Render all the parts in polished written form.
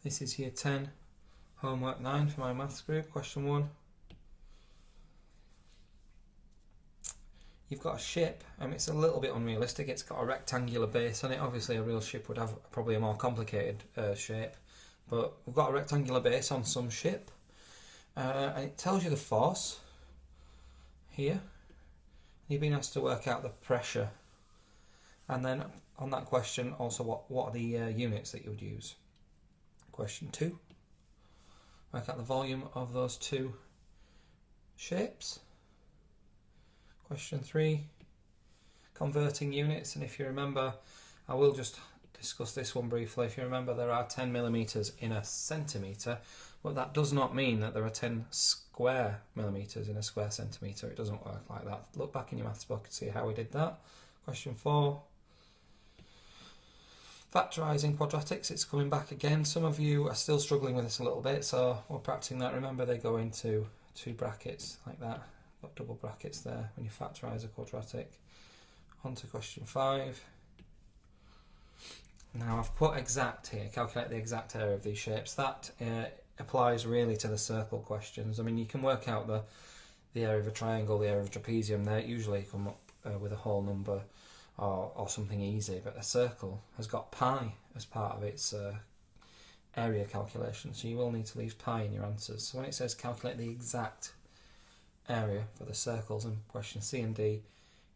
This is Year 10, Homework 9 for my maths group, question 1. You've got a ship, and it's a little bit unrealistic. It's got a rectangular base on it. Obviously a real ship would have probably a more complicated shape, but we've got a rectangular base on some ship, and it tells you the force here. You've been asked to work out the pressure, and then on that question also what are the units that you would use. Question 2, work out the volume of those two shapes. Question 3, converting units, and if you remember, I will just discuss this one briefly. If you remember, there are 10 millimetres in a centimetre, but that does not mean that there are 10 square millimetres in a square centimetre. It doesn't work like that. Look back in your maths book and see how we did that. Question 4, factorising quadratics. It's coming back again. Some of you are still struggling with this a little bit, so we're practicing that. Remember, they go into two brackets like that. Got double brackets there when you factorise a quadratic. On to question 5. Now I've put exact here, calculate the exact area of these shapes. That applies really to the circle questions. I mean, you can work out the area of a triangle, the area of a trapezium. They usually come up with a whole number or something easy, but a circle has got pi as part of its area calculation, so you will need to leave pi in your answers. So when it says calculate the exact area for the circles in question C and D,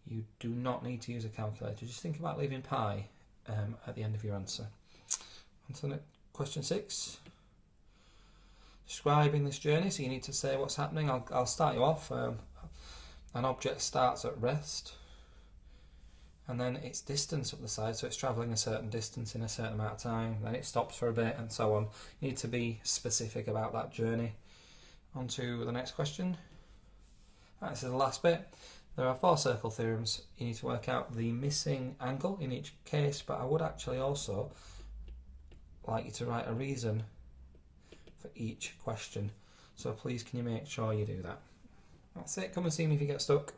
you do not need to use a calculator. Just think about leaving pi at the end of your answer. On to question 6. Describing this journey, so you need to say what's happening. I'll start you off. An object starts at rest, and then its distance up the side, so it's travelling a certain distance in a certain amount of time, then it stops for a bit, and so on. You need to be specific about that journey. On to the next question. This is the last bit. There are 4 circle theorems. You need to work out the missing angle in each case, but I would actually also like you to write a reason for each question. So please can you make sure you do that. That's it. Come and see me if you get stuck.